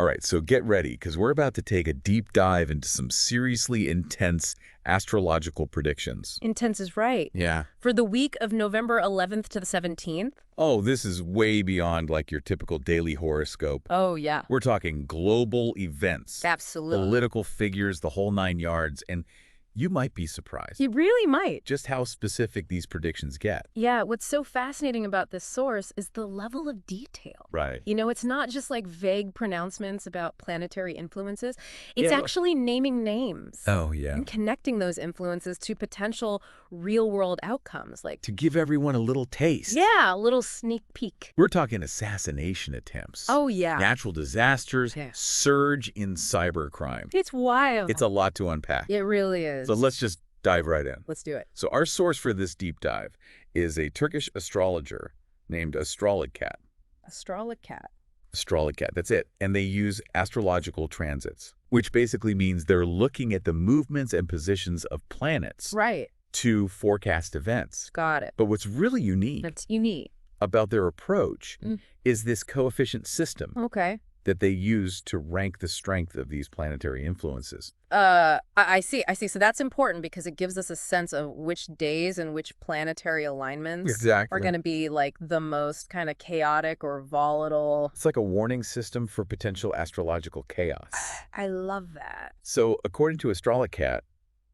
All right, so get ready, because we're about to take a deep dive into some seriously intense astrological predictions. Intense is right. Yeah. For the week of November 11th to the 17th. Oh, this is way beyond like your typical daily horoscope. Oh, yeah. We're talking global events, Absolutely. political figures, the whole 9 yards, and you might be surprised You really might. just how specific these predictions get. Yeah, what's so fascinating about this source is the level of detail. Right. You know, it's not just like vague pronouncements about planetary influences. It's Yeah. actually naming names. Oh, yeah. And connecting those influences to potential real-world outcomes. Like, To give everyone a little taste. yeah, a little sneak peek. We're talking assassination attempts. Oh, yeah. Natural disasters, Yeah. surge in cybercrime. It's wild. It's a lot to unpack. It really is. So let's just dive right in. Let's do it. So our source for this deep dive is a Turkish astrologer named Astrology. Astrology, that's it. And they use astrological transits, which basically means they're looking at the movements and positions of planets Right. to forecast events. Got it. But what's really unique That's unique. about their approach Mm. is this coefficient system Okay. that they use to rank the strength of these planetary influences. I see. So that's important because it gives us a sense of which days and which planetary alignments Exactly. are going to be like the most kind of chaotic or volatile. It's like a warning system for potential astrological chaos. I love that. So according to Astrology,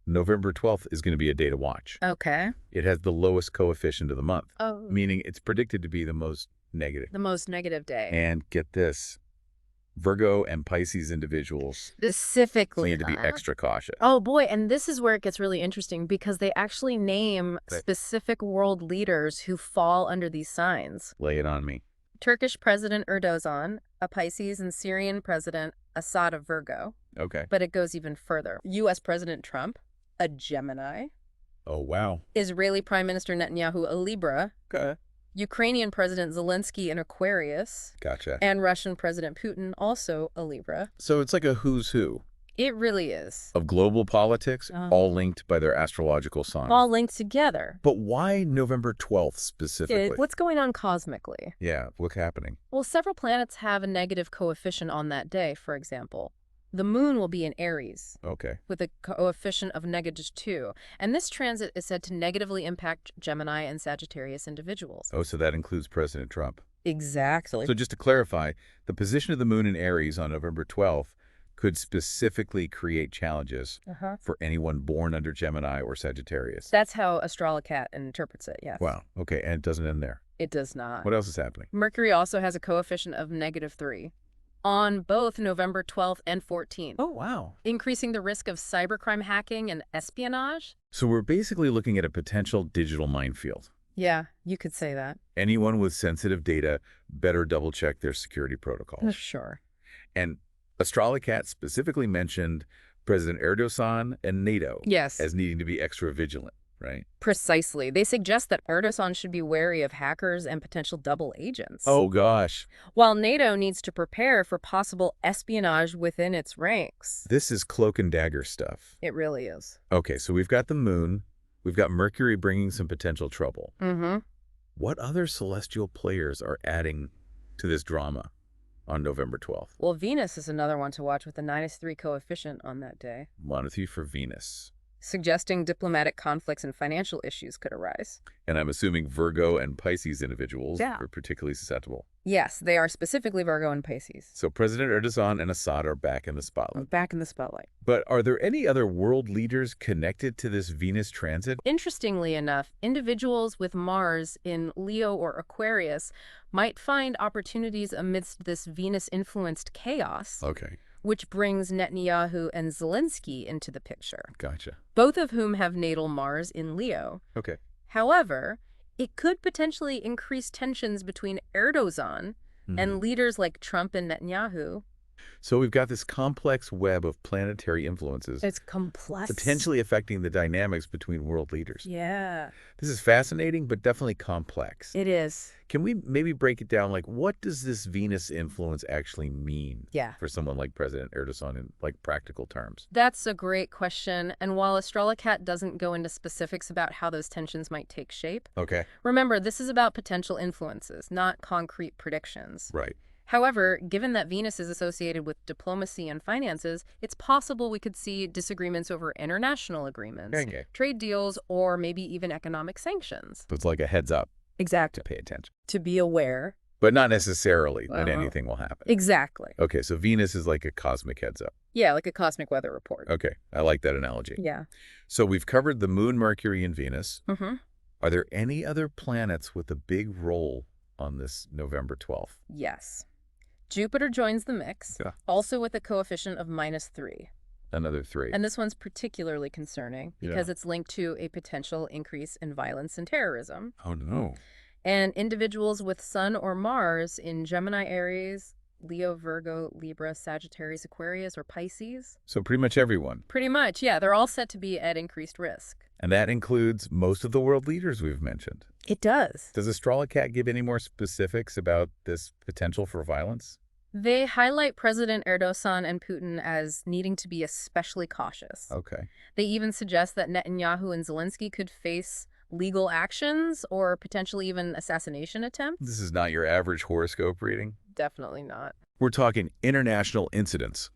November 12th is going to be a day to watch. Okay. It has the lowest coefficient of the month, Oh. meaning it's predicted to be the most negative. The most negative day. And get this, Virgo and Pisces individuals Specifically. need to be extra cautious. Oh boy, and this is where it gets really interesting because they actually name Right. specific world leaders who fall under these signs. Lay it on me. Turkish President Erdogan, a Pisces, and Syrian President Assad, a Virgo. Okay. But it goes even further. U.S. President Trump, a Gemini. Oh, wow. Israeli Prime Minister Netanyahu, a Libra. Okay. Ukrainian President Zelensky, an Aquarius. Gotcha. And Russian President Putin, also a Libra. So it's like a who's who It really is. of global politics, all linked by their astrological sign. All linked together. But why November 12th specifically? What's going on cosmically? Yeah, what's happening? Well, several planets have a negative coefficient on that day, for example. The moon will be in Aries Okay. with a coefficient of -2. And this transit is said to negatively impact Gemini and Sagittarius individuals. Oh, so that includes President Trump. Exactly. So just to clarify, the position of the moon in Aries on November 12th could specifically create challenges for anyone born under Gemini or Sagittarius. That's how Astrology interprets it, yes. Wow. Okay, and it doesn't end there. It does not. What else is happening? Mercury also has a coefficient of -3 on both November 12th and 14th. Oh, wow. Increasing the risk of cybercrime hacking and espionage. So we're basically looking at a potential digital minefield. Yeah, you could say that. Anyone with sensitive data better double-check their security protocols. Sure. And Astrology specifically mentioned President Erdogan and NATO Yes. as needing to be extra vigilant, right? Precisely. They suggest that Erdogan should be wary of hackers and potential double agents. Oh, gosh. While NATO needs to prepare for possible espionage within its ranks. This is cloak and dagger stuff. It really is. Okay, so we've got the moon. We've got Mercury bringing some potential trouble. Mm-hmm. What other celestial players are adding to this drama on November 12th? Well, Venus is another one to watch with a -3 coefficient on that day, Monothy for Venus. suggesting diplomatic conflicts and financial issues could arise. And I'm assuming Virgo and Pisces individuals Yeah. are particularly susceptible. Yes, they are specifically Virgo and Pisces. So President Erdogan and Assad are back in the spotlight. Back in the spotlight. But are there any other world leaders connected to this Venus transit? Interestingly enough, individuals with Mars in Leo or Aquarius might find opportunities amidst this Venus-influenced chaos, Okay, which brings Netanyahu and Zelensky into the picture, gotcha. both of whom have natal Mars in Leo. Okay. However, it could potentially increase tensions between Erdogan and leaders like Trump and Netanyahu. So we've got this complex web of planetary influences It's complex. potentially affecting the dynamics between world leaders. Yeah, This is fascinating, but definitely complex. it is. Can we maybe break it down? Like, what does this Venus influence actually mean Yeah. for someone like President Erdogan in like practical terms? That's a great question. And while Astrology doesn't go into specifics about how those tensions might take shape, Okay. remember, this is about potential influences, not concrete predictions. Right. However, given that Venus is associated with diplomacy and finances, it's possible we could see disagreements over international agreements, Okay. trade deals, or maybe even economic sanctions. So it's like a heads up to Exactly. pay attention. To be aware. But not necessarily that Uh-huh. anything will happen. Exactly. Okay, so Venus is like a cosmic heads up. Yeah, like a cosmic weather report. Okay, I like that analogy. Yeah. So we've covered the Moon, Mercury, and Venus. Mm-hmm. Are there any other planets with a big role on this November 12th? Yes. Jupiter joins the mix, Yeah. also with a coefficient of -3. Another 3. And this one's particularly concerning because it's linked to a potential increase in violence and terrorism. Oh, no. And individuals with Sun or Mars in Gemini, Aries, Leo, Virgo, Libra, Sagittarius, Aquarius, or Pisces. So pretty much everyone. Pretty much, yeah. They're all set to be at increased risk. And that includes most of the world leaders we've mentioned. It does. Does Astrolocat give any more specifics about this potential for violence? They highlight President Erdogan and Putin as needing to be especially cautious. Okay. They even suggest that Netanyahu and Zelensky could face legal actions or potentially even assassination attempts. This is not your average horoscope reading. Definitely not. We're talking international incidents,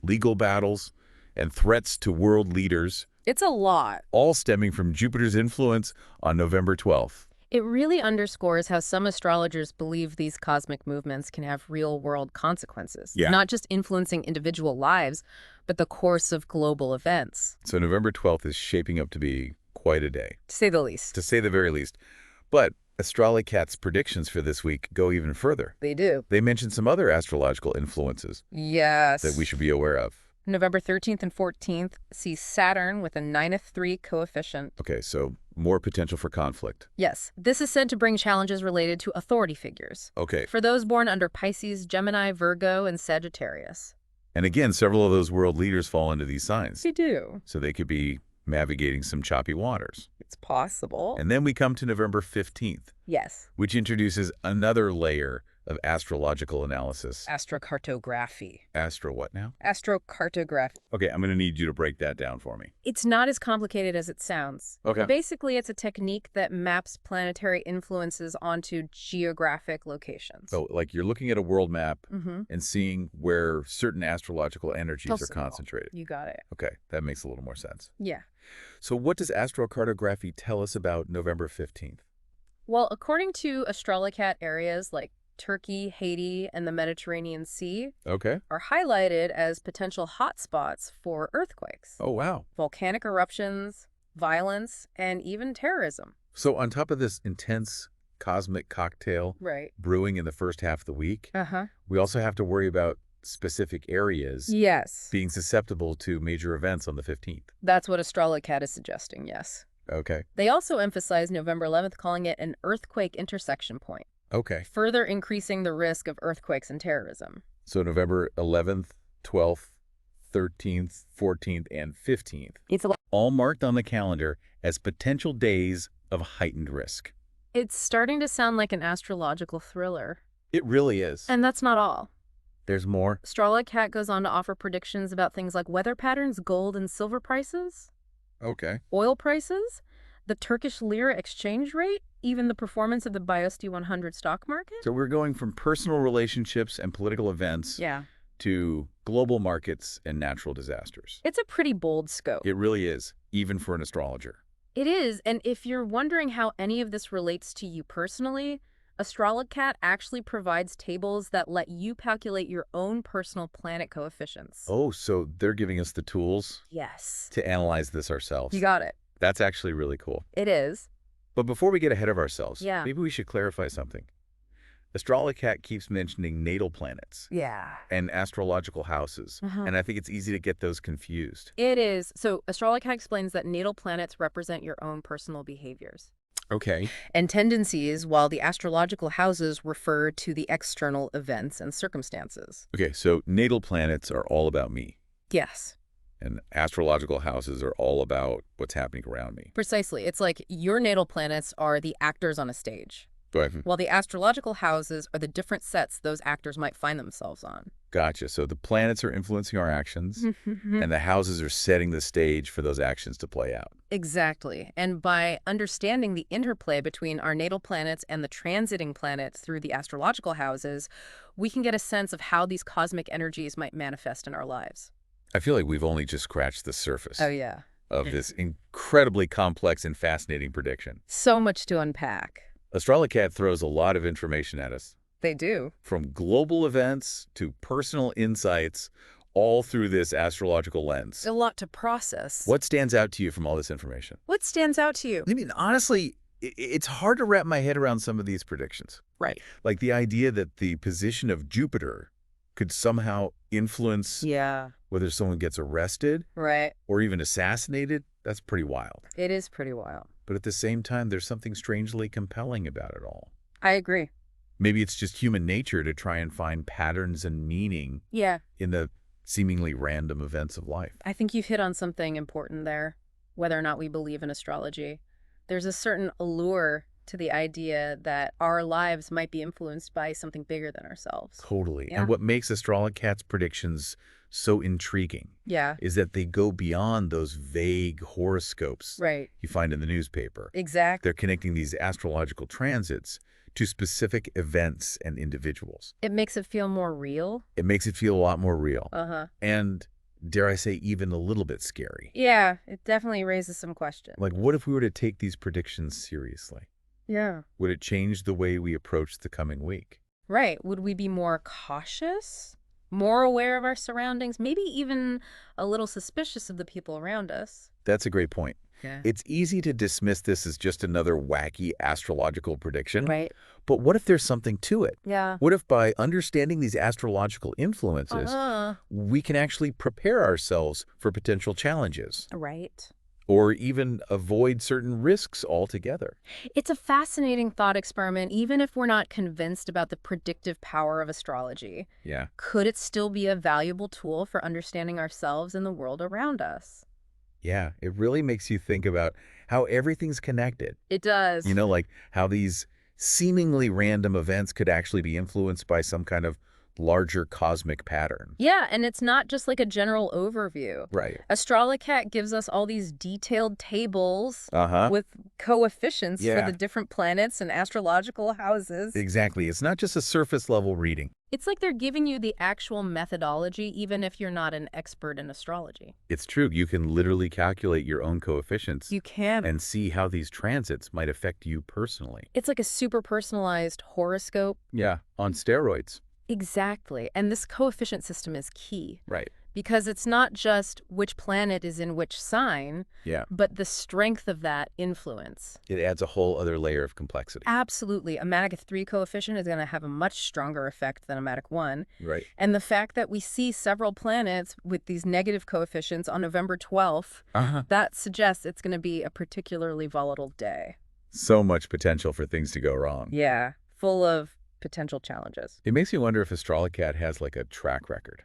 legal battles, and threats to world leaders, It's a lot. all stemming from Jupiter's influence on November 12th. It really underscores how some astrologers believe these cosmic movements can have real-world consequences, Yeah. not just influencing individual lives, but the course of global events, So November 12th is shaping up to be quite a day, to say the least. to say the very least. But Astrolocat's predictions for this week go even further. They do. They mention some other astrological influences Yes. that we should be aware of. November 13th and 14th see Saturn with a -3 coefficient. Okay, so more potential for conflict. Yes, this is said to bring challenges related to authority figures. Okay, For those born under Pisces, Gemini, Virgo, and Sagittarius. and again, several of those world leaders fall into these signs. They do. So they could be navigating some choppy waters. It's possible. And then we come to November 15th, Yes. which introduces another layer of astrological analysis. Astrocartography. Astro what now? Astrocartography. Okay, I'm going to need you to break that down for me. It's not as complicated as it sounds. Okay. Basically, it's a technique that maps planetary influences onto geographic locations. So like you're looking at a world map Mm-hmm. and seeing where certain astrological energies are Possible. concentrated. You got it. Okay, that makes a little more sense. Yeah. So what does astrocartography tell us about November 15th? Well, according to Astrolocat, areas like Turkey, Haiti, and the Mediterranean Sea Okay. are highlighted as potential hotspots for earthquakes, Oh, wow. volcanic eruptions, violence, and even terrorism. So on top of this intense cosmic cocktail Right. brewing in the first half of the week, Uh-huh. we also have to worry about specific areas Yes. being susceptible to major events on the 15th. That's what Astrolocat is suggesting, yes. Okay. They also emphasize November 11th, calling it an earthquake intersection point, Okay. further increasing the risk of earthquakes and terrorism. So November 11th, 12th, 13th, 14th, and 15th, It's all marked on the calendar as potential days of heightened risk. It's starting to sound like an astrological thriller. It really is. And that's not all. There's more. Astrolocat goes on to offer predictions about things like weather patterns, gold and silver prices, Okay. oil prices, the Turkish lira exchange rate, even the performance of the BIST 100 stock market. So we're going from personal relationships and political events Yeah. to global markets and natural disasters. It's a pretty bold scope. It really is, even for an astrologer. It is, and if you're wondering how any of this relates to you personally, Astrolocat actually provides tables that let you calculate your own personal planet coefficients. Oh, so they're giving us the tools Yes. to analyze this ourselves. You got it. That's actually really cool. It is. But before we get ahead of ourselves, Yeah. maybe we should clarify something. Astrolocat keeps mentioning natal planets Yeah. and astrological houses, Uh-huh. and I think it's easy to get those confused. It is. So Astrolocat explains that natal planets represent your own personal behaviors Okay. and tendencies, while the astrological houses refer to the external events and circumstances. Okay, so natal planets are all about me, Yes, and astrological houses are all about what's happening around me. precisely. It's like your natal planets are the actors on a stage. Go ahead. while the astrological houses are the different sets those actors might find themselves on. Gotcha. So the planets are influencing our actions, and the houses are setting the stage for those actions to play out. Exactly. And by understanding the interplay between our natal planets and the transiting planets through the astrological houses, we can get a sense of how these cosmic energies might manifest in our lives. I feel like we've only just scratched the surface Oh, yeah. of this incredibly complex and fascinating prediction. So much to unpack. Astrolocat throws a lot of information at us, They do. from global events to personal insights, all through this astrological lens. A lot to process. What stands out to you from all this information? What stands out to you? I mean, honestly, it's hard to wrap my head around some of these predictions. Right. Like the idea that the position of Jupiter could somehow influence Yeah. whether someone gets arrested Right. or even assassinated. That's pretty wild. It is pretty wild. But at the same time, there's something strangely compelling about it all. I agree. Maybe it's just human nature to try and find patterns and meaning Yeah. in the seemingly random events of life. I think you've hit on something important there, whether or not we believe in astrology. There's a certain allure to the idea that our lives might be influenced by something bigger than ourselves. Totally. Yeah. And what makes Astrolocat's predictions so intriguing Yeah. is that they go beyond those vague horoscopes Right. you find in the newspaper. Exactly. They're connecting these astrological transits to specific events and individuals. It makes it feel more real. It makes it feel a lot more real. Uh-huh. And, dare I say, even a little bit scary. Yeah, it definitely raises some questions. Like, what if we were to take these predictions seriously? Yeah. Would it change the way we approach the coming week? Right. Would we be more cautious? More aware of our surroundings? Maybe even a little suspicious of the people around us? That's a great point. Yeah. It's easy to dismiss this as just another wacky astrological prediction. Right. But what if there's something to it? Yeah. What if by understanding these astrological influences, we can actually prepare ourselves for potential challenges Right. or even avoid certain risks altogether? It's a fascinating thought experiment, even if we're not convinced about the predictive power of astrology. Yeah. Could it still be a valuable tool for understanding ourselves and the world around us? Yeah, it really makes you think about how everything's connected. It does. You know, like how these seemingly random events could actually be influenced by some kind of larger cosmic pattern. Yeah, and it's not just like a general overview. Right. Astrolocat gives us all these detailed tables Uh-huh. with coefficients for Yeah. the different planets and astrological houses. Exactly. It's not just a surface level reading. It's like they're giving you the actual methodology, even if you're not an expert in astrology. It's true. You can literally calculate your own coefficients You can. and see how these transits might affect you personally. It's like a super personalized horoscope. Yeah, on steroids. Exactly. And this coefficient system is key Right. because it's not just which planet is in which sign, Yeah. but the strength of that influence. It adds a whole other layer of complexity. Absolutely. A Matic 3 coefficient is going to have a much stronger effect than a Matic 1. Right. And the fact that we see several planets with these negative coefficients on November 12th, Uh-huh. that suggests it's going to be a particularly volatile day. So much potential for things to go wrong. Yeah, full of potential challenges. It makes me wonder if Astrolocat has like a track record.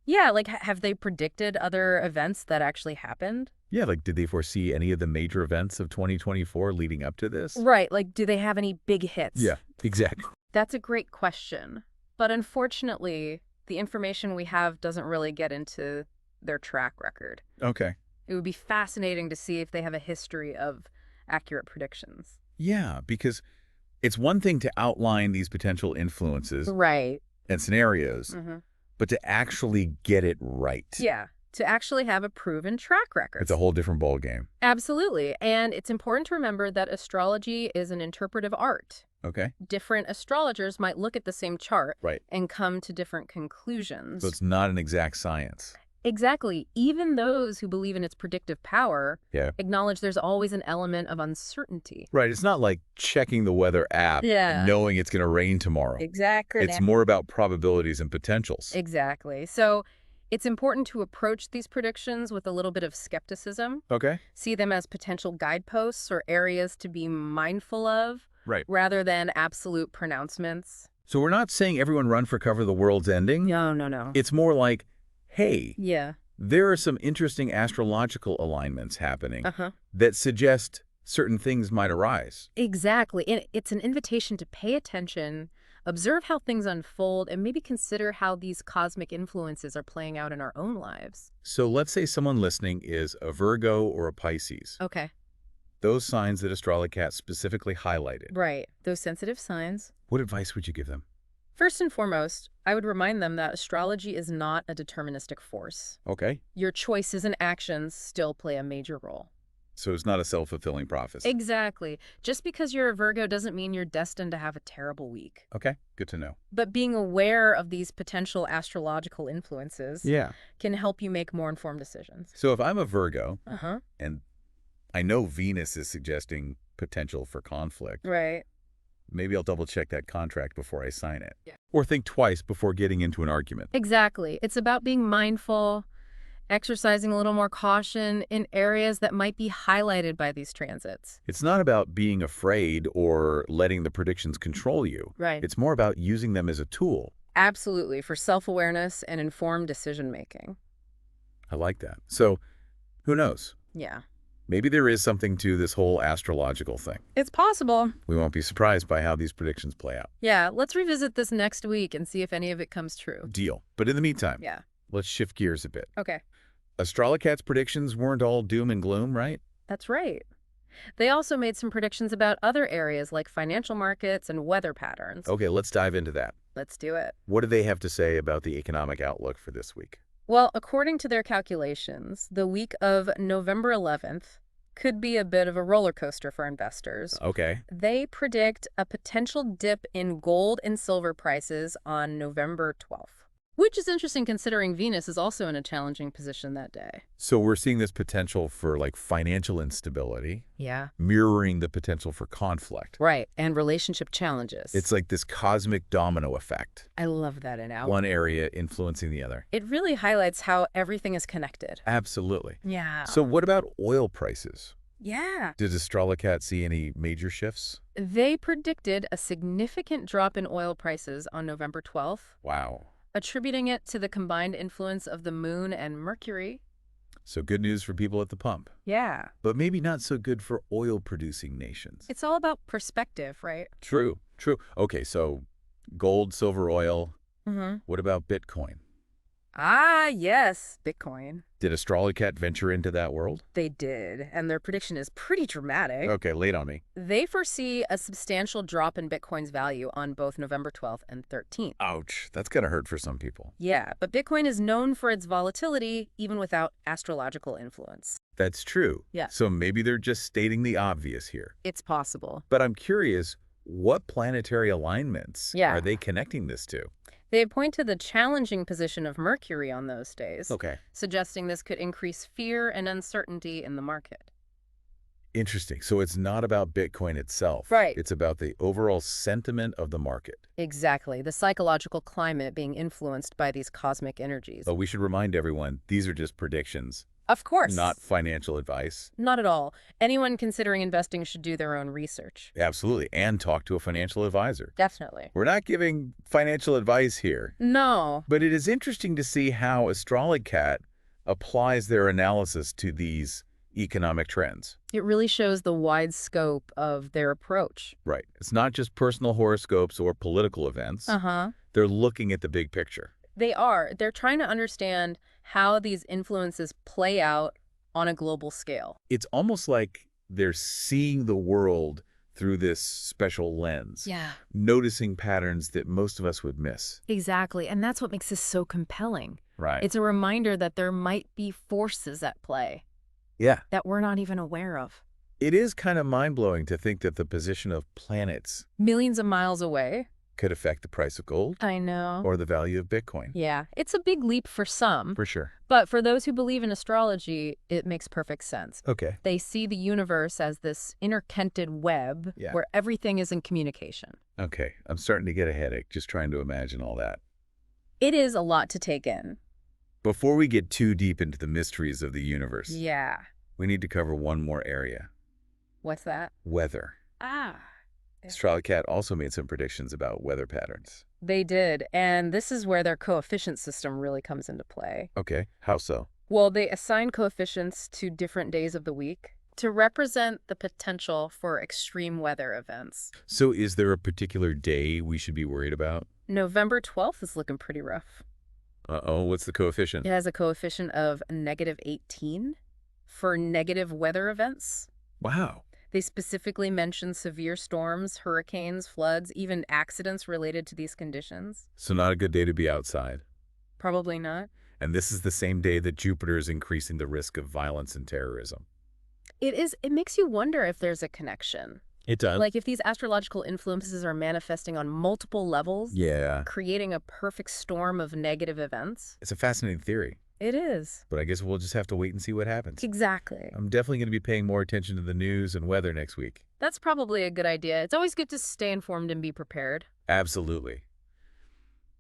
Yeah, like have they predicted other events that actually happened? Yeah, like did they foresee any of the major events of 2024 leading up to this? Right, like do they have any big hits? Yeah, exactly. That's a great question. But unfortunately, the information we have doesn't really get into their track record. Okay. It would be fascinating to see if they have a history of accurate predictions. Yeah, because it's one thing to outline these potential influences Right. and scenarios, Mm-hmm. but to actually get it right. Yeah, to actually have a proven track record. It's a whole different ballgame. Absolutely. And it's important to remember that astrology is an interpretive art. Okay. Different astrologers might look at the same chart Right. and come to different conclusions. So it's not an exact science. Exactly. Even those who believe in its predictive power Yeah. acknowledge there's always an element of uncertainty. Right. It's not like checking the weather app Yeah. and knowing it's going to rain tomorrow. Exactly. It's more about probabilities and potentials. Exactly. So it's important to approach these predictions with a little bit of skepticism, Okay. see them as potential guideposts or areas to be mindful of, Right. rather than absolute pronouncements. So we're not saying everyone run for cover, the world's ending. No. It's more like, hey, Yeah. there are some interesting astrological alignments happening Uh-huh. that suggest certain things might arise. Exactly. And it's an invitation to pay attention, observe how things unfold, and maybe consider how these cosmic influences are playing out in our own lives. So let's say someone listening is a Virgo or a Pisces. Okay. Those signs that Astrolocat specifically highlighted. Right. Those sensitive signs. What advice would you give them? First and foremost, I would remind them that astrology is not a deterministic force. Okay. Your choices and actions still play a major role. So it's not a self-fulfilling prophecy. Exactly. Just because you're a Virgo doesn't mean you're destined to have a terrible week. Okay, good to know. But being aware of these potential astrological influences can help you make more informed decisions. So if I'm a Virgo, Uh-huh. and I know Venus is suggesting potential for conflict, Right. maybe I'll double-check that contract before I sign it. Yeah. Or think twice before getting into an argument. Exactly. It's about being mindful, exercising a little more caution in areas that might be highlighted by these transits. It's not about being afraid or letting the predictions control you. Right. It's more about using them as a tool. Absolutely, for self-awareness and informed decision-making. I like that. So, who knows? Yeah. Maybe there is something to this whole astrological thing. It's possible. We won't be surprised by how these predictions play out. Yeah, let's revisit this next week and see if any of it comes true. Deal. But in the meantime, Yeah. let's shift gears a bit. Okay. Astrolocat's predictions weren't all doom and gloom, right? That's right. They also made some predictions about other areas like financial markets and weather patterns. Okay, let's dive into that. Let's do it. What do they have to say about the economic outlook for this week? Well, according to their calculations, the week of November 11th could be a bit of a roller coaster for investors. Okay. They predict a potential dip in gold and silver prices on November 12th. Which is interesting considering Venus is also in a challenging position that day. So we're seeing this potential for like financial instability, Yeah. mirroring the potential for conflict. Right, and relationship challenges. It's like this cosmic domino effect. I love that analogy. One area influencing the other. It really highlights how everything is connected. Absolutely. Yeah. So what about oil prices? Yeah. Did Astrolocat see any major shifts? They predicted a significant drop in oil prices on November 12th, Wow. attributing it to the combined influence of the moon and Mercury. So good news for people at the pump, Yeah. but maybe not so good for oil-producing nations. It's all about perspective, right? True, true. Okay, so gold, silver, oil. Mm-hmm. What about Bitcoin? Ah, yes, Bitcoin. Did Astrolocat venture into that world? They did, and their prediction is pretty dramatic. Okay, late on me. They foresee a substantial drop in Bitcoin's value on both November 12th and 13th. Ouch, that's gonna hurt for some people. Yeah, but Bitcoin is known for its volatility, even without astrological influence. That's true. Yeah. So maybe they're just stating the obvious here. It's possible. But I'm curious, what planetary alignments are they connecting this to? They point to the challenging position of Mercury on those days, Okay. suggesting this could increase fear and uncertainty in the market. Interesting. So it's not about Bitcoin itself. Right. It's about the overall sentiment of the market. Exactly, the psychological climate being influenced by these cosmic energies. But we should remind everyone, these are just predictions, Of course. not financial advice. Not at all. Anyone considering investing should do their own research. Absolutely. And talk to a financial advisor. Definitely. We're not giving financial advice here. No. But it is interesting to see how Astrolocat applies their analysis to these economic trends. It really shows the wide scope of their approach. Right. It's not just personal horoscopes or political events. Uh-huh. They're looking at the big picture. They are. They're trying to understand how these influences play out on a global scale. It's almost like they're seeing the world through this special lens. Yeah. Noticing patterns that most of us would miss. Exactly. And that's what makes this so compelling. Right. It's a reminder that there might be forces at play Yeah. that we're not even aware of. It is kind of mind-blowing to think that the position of planets Millions of miles away. could affect the price of gold I know. or the value of Bitcoin. Yeah. It's a big leap for some. For sure. But for those who believe in astrology, it makes perfect sense. Okay. They see the universe as this interconnected web where everything is in communication. Okay. I'm starting to get a headache just trying to imagine all that. It is a lot to take in. Before we get too deep into the mysteries of the universe, Yeah. we need to cover one more area. What's that? Weather. Ah. Astrolocat also made some predictions about weather patterns. They did, and this is where their coefficient system really comes into play. Okay. How so? Well, they assign coefficients to different days of the week. to represent the potential for extreme weather events. So is there a particular day we should be worried about? November 12th is looking pretty rough. Uh-oh, what's the coefficient? It has a coefficient of -18 for negative weather events. Wow. They specifically mention severe storms, hurricanes, floods, even accidents related to these conditions. So not a good day to be outside. Probably not. And this is the same day that Jupiter is increasing the risk of violence and terrorism. It makes you wonder if there's a connection. It does. Like if these astrological influences are manifesting on multiple levels, Yeah. creating a perfect storm of negative events. It's a fascinating theory, It is. but I guess we'll just have to wait and see what happens. Exactly. I'm definitely going to be paying more attention to the news and weather next week. That's probably a good idea. It's always good to stay informed and be prepared. Absolutely.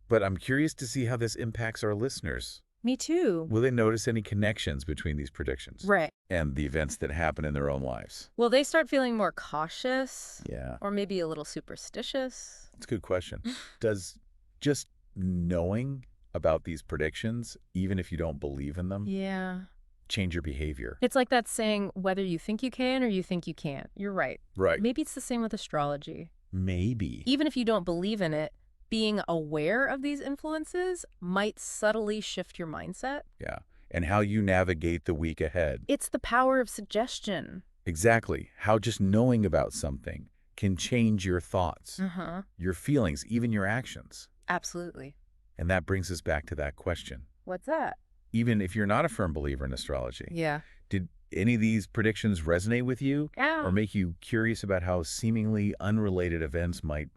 But I'm curious to see how this impacts our listeners. Me too. Will they notice any connections between these predictions Right. and the events that happen in their own lives? Will they start feeling more cautious Yeah, or maybe a little superstitious? that's a good question. Does just knowing about these predictions, even if you don't believe in them, Yeah. change your behavior? It's like that saying, whether you think you can or you think you can't. You're right. Right. Maybe it's the same with astrology. Maybe. Even if you don't believe in it, being aware of these influences might subtly shift your mindset. Yeah. And how you navigate the week ahead. It's the power of suggestion. Exactly. How just knowing about something can change your thoughts, Uh-huh. your feelings, even your actions. Absolutely. And that brings us back to that question. What's that? Even if you're not a firm believer in astrology, Yeah. did any of these predictions resonate with you Yeah. or make you curious about how seemingly unrelated events might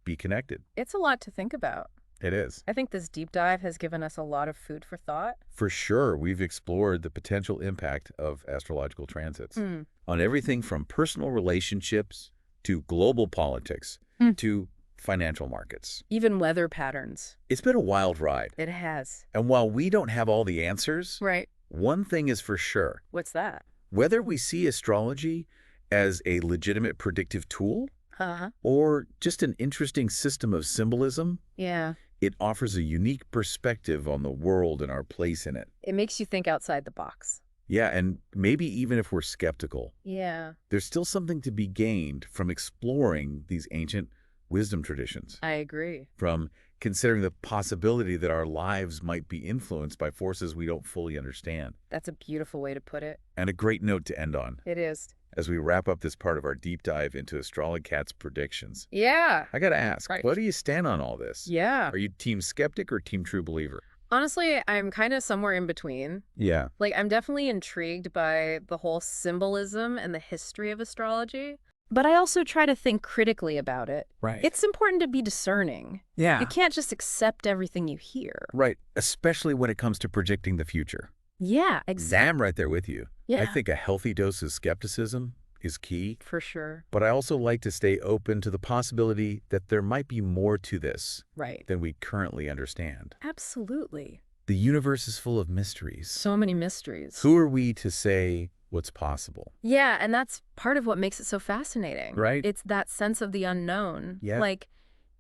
be connected? It's a lot to think about. It is. I think this deep dive has given us a lot of food for thought. For sure, we've explored the potential impact of astrological transits Mm. on everything from personal relationships to global politics to financial markets. Even weather patterns. It's been a wild ride. It has. And while we don't have all the answers, Right. one thing is for sure. What's that? Whether we see astrology as a legitimate predictive tool Uh-huh. or just an interesting system of symbolism, Yeah. it offers a unique perspective on the world and our place in it. It makes you think outside the box. Yeah, and maybe even if we're skeptical, Yeah. there's still something to be gained from exploring these ancient wisdom traditions, I agree. from considering the possibility that our lives might be influenced by forces we don't fully understand. That's a beautiful way to put it. And a great note to end on It is. as we wrap up this part of our deep dive into Astrologcat's predictions. Yeah. I got to ask, Right. what do you stand on all this? Yeah. Are you team skeptic or team true believer? Honestly, I'm kind of somewhere in between. Yeah. Like, I'm definitely intrigued by the whole symbolism and the history of astrology, but I also try to think critically about it. Right. It's important to be discerning. Yeah. You can't just accept everything you hear. Right. Especially when it comes to predicting the future. Yeah, exactly. I'm right there with you. Yeah, I think a healthy dose of skepticism is key, for sure. but I also like to stay open to the possibility that there might be more to this Right. than we currently understand. Absolutely. The universe is full of mysteries. So many mysteries. Who are we to say what's possible? Yeah, and that's part of what makes it so fascinating. Right. It's that sense of the unknown. Yeah. Like,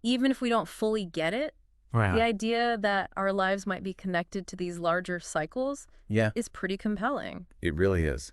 even if we don't fully get it, the idea that our lives might be connected to these larger cycles Yeah, is pretty compelling. it really is.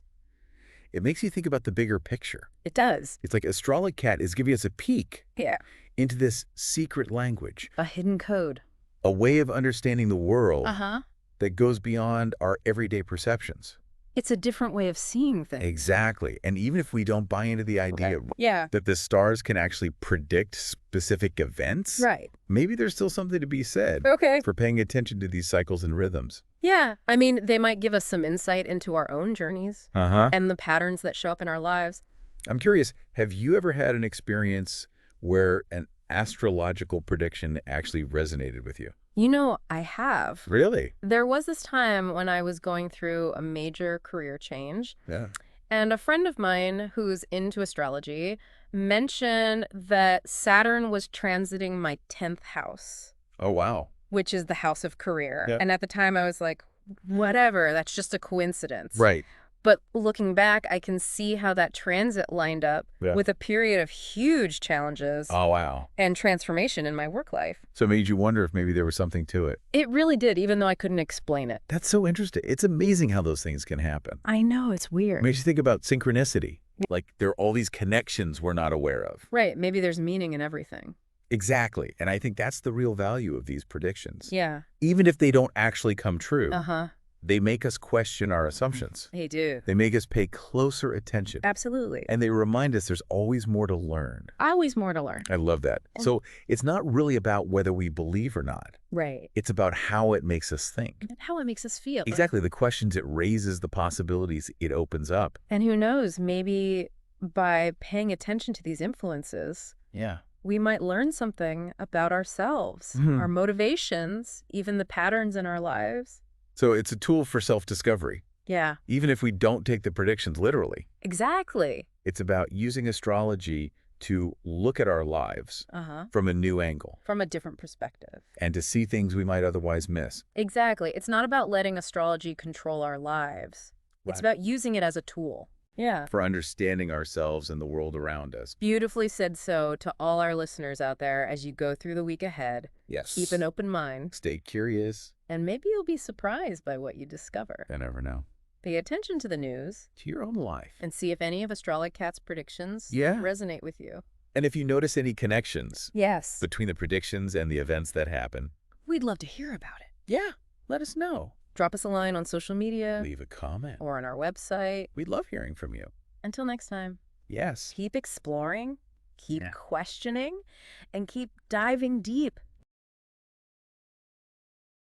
It makes you think about the bigger picture. It does. It's like Astrolocat is giving us a peek Yeah. into this secret language, A hidden code. a way of understanding the world Uh-huh. that goes beyond our everyday perceptions. It's a different way of seeing things. Exactly. And even if we don't buy into the idea Yeah. that the stars can actually predict specific events, Right. maybe there's still something to be said Okay. for paying attention to these cycles and rhythms. Yeah. I mean, they might give us some insight into our own journeys Uh-huh. and the patterns that show up in our lives. I'm curious, have you ever had an experience where an astrological prediction actually resonated with you? You know, I have. Really? There was this time when I was going through a major career change, Yeah. and a friend of mine who's into astrology mentioned that Saturn was transiting my 10th house, Oh, wow. which is the house of career. Yeah. And at the time I was like, whatever, that's just a coincidence. Right. But looking back, I can see how that transit lined up with a period of huge challenges Oh, wow. and transformation in my work life. So it made you wonder if maybe there was something to it. It really did, even though I couldn't explain it. That's so interesting. It's amazing how those things can happen. I know, it's weird. It makes you think about synchronicity. Like there are all these connections we're not aware of. Right, maybe there's meaning in everything. Exactly. And I think that's the real value of these predictions. Yeah. Even if they don't actually come true, Uh-huh. they make us question our assumptions. They do. They make us pay closer attention. Absolutely. And they remind us there's always more to learn. Always more to learn. I love that. So it's not really about whether we believe or not. Right. It's about how it makes us think. And how it makes us feel. Exactly. The questions it raises, the possibilities it opens up. And who knows, maybe by paying attention to these influences, Yeah. we might learn something about ourselves, our motivations, even the patterns in our lives. So it's a tool for self-discovery. Yeah. Even if we don't take the predictions literally. Exactly. It's about using astrology to look at our lives from a new angle From a different perspective. and to see things we might otherwise miss. Exactly. It's not about letting astrology control our lives. It's about using it as a tool. Yeah. For understanding ourselves and the world around us. Beautifully said so to all our listeners out there as you go through the week ahead. Yes. Keep an open mind. Stay curious. And maybe you'll be surprised by what you discover. You never know. Pay attention to the news. To your own life. And see if any of Astrologicat's predictions resonate with you. And if you notice any connections Yes. between the predictions and the events that happen, We'd love to hear about it. yeah, let us know. Drop us a line on social media Leave a comment. or on our website. We'd love hearing from you. Until next time, Yes. keep exploring, keep questioning, and keep diving deep